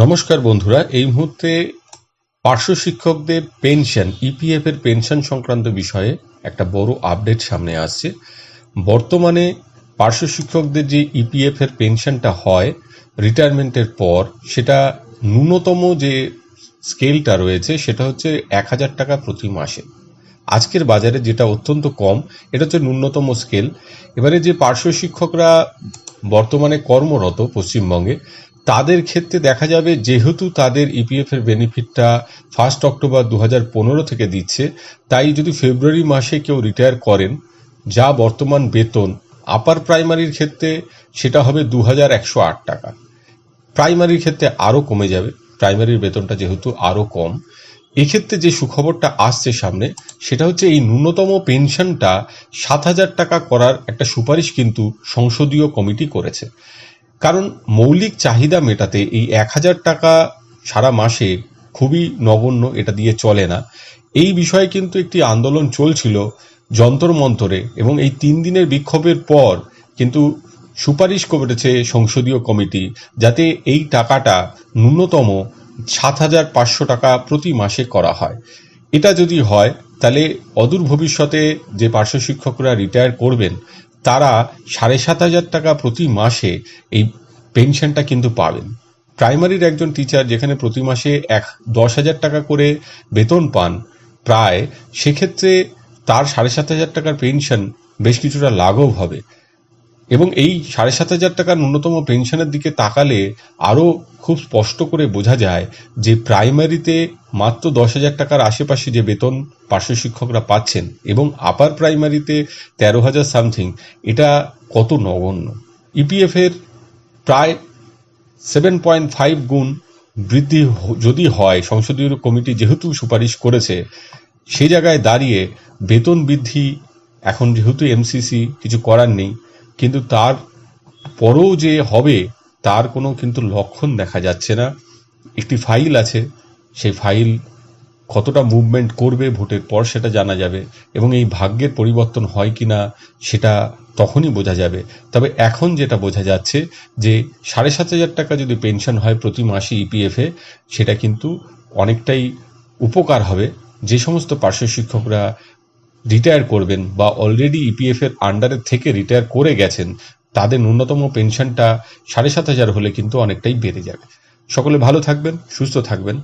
নমস্কার বন্ধুরা, এই মুহূর্তে পার্শ্ব শিক্ষকদের পেনশন ইপিএফ এর পেনশন সংক্রান্ত বিষয়ে একটা বড় আপডেট সামনে আসছে। বর্তমানে পার্শ্ব শিক্ষকদের যে ইপিএফ এর পেনশনটা হয় রিটায়ারমেন্টের পর, সেটা ন্যূনতম যে স্কেলটা রয়েছে সেটা হচ্ছে 1,000 টাকা প্রতি মাসে। আজকের বাজারে যেটা অত্যন্ত কম, এটা হচ্ছে ন্যূনতম স্কেল। এবারে যে পার্শ্ব শিক্ষকরা বর্তমানে কর্মরত পশ্চিমবঙ্গে, তাদের ক্ষেত্রে দেখা যাবে যেহেতু তাদের ইপিএফ এর বেনিফিটটা 1 অক্টোবর 2015 থেকে দিচ্ছে, তাই যদি ফেব্রুয়ারি মাসে কেউ রিটায়ার করেন, যা বর্তমান বেতন আপার প্রাইমারির ক্ষেত্রে সেটা হবে 2,108 টাকা। প্রাইমারির ক্ষেত্রে আরও কমে যাবে, প্রাইমারির বেতনটা যেহেতু আরও কম। এক্ষেত্রে যে সুখবরটা আসছে সামনে, সেটা হচ্ছে এই ন্যূনতম পেনশনটা 7,000 টাকা করার একটা সুপারিশ কিন্তু সংসদীয় কমিটি করেছে। কারণ মৌলিক চাহিদা মেটাতে এই 1,000 টাকা সারা মাসে খুবই নগণ্য, এটা দিয়ে চলে না। এই বিষয়ে কিন্তু একটি আন্দোলন চলছিল যন্তর মন্তরে, এবং এই 3 দিনের বিক্ষোভের পর কিন্তু সুপারিশ করেছে সংসদীয় কমিটি যাতে এই টাকাটা ন্যূনতম 7,500 টাকা প্রতি মাসে করা হয়। এটা যদি হয়, তাহলে অদূর ভবিষ্যতে যে পার্শ্ব শিক্ষকরা রিটায়ার করবেন তারা 7,500 টাকা প্রতি মাসে এই পেনশনটা কিন্তু পাবেন। প্রাইমারির একজন টিচার যেখানে প্রতি মাসে 10,000 টাকা করে বেতন পান প্রায়, সেক্ষেত্রে তার 7,500 টাকার পেনশন বেশ কিছুটা লাঘব হবে। এবং এই 7,500 টাকার ন্যূনতম পেনশনের দিকে তাকালে আরও খুব স্পষ্ট করে বোঝা যায় যে প্রাইমারিতে মাত্র 10,000 টাকার আশেপাশে যে বেতন পার্শ্ব শিক্ষকরা পাচ্ছেন, এবং আপার প্রাইমারিতে 13,000 সামথিং, এটা কত নগণ্য। ইপিএফ এর প্রায় 7.5 গুণ বৃদ্ধি যদি হয়, সংসদীয় কমিটি যেহেতু সুপারিশ করেছে, সেই জায়গায় দাঁড়িয়ে বেতন বৃদ্ধি এখন যেহেতু এমসিসি কিছু করার নেই, কিন্তু তার পরেও যে হবে তার কোনো কিন্তু লক্ষণ দেখা যাচ্ছে না। একটি ফাইল আছে, সেই ফাইল কতটা মুভমেন্ট করবে ভোটের পর সেটা জানা যাবে, এবং এই ভাগ্যের পরিবর্তন হয় কিনা সেটা তখনই বোঝা যাবে। তবে এখন যেটা বোঝা যাচ্ছে যে 7,500 টাকা যদি পেনশন হয় প্রতি মাসে ইপিএফে, সেটা কিন্তু অনেকটাই উপকার হবে। যে সমস্ত পার্শ্ব শিক্ষকরা রিটায়ার করবেন বা অলরেডি ইপিএফ এর আন্ডারে থেকে রিটায়ার করে গেছেন, তাদের ন্যূনতম পেনশনটা 7,500 হলে কিন্তু অনেকটাই বেড়ে যাবে। সকলে ভালো থাকবেন, সুস্থ থাকবেন।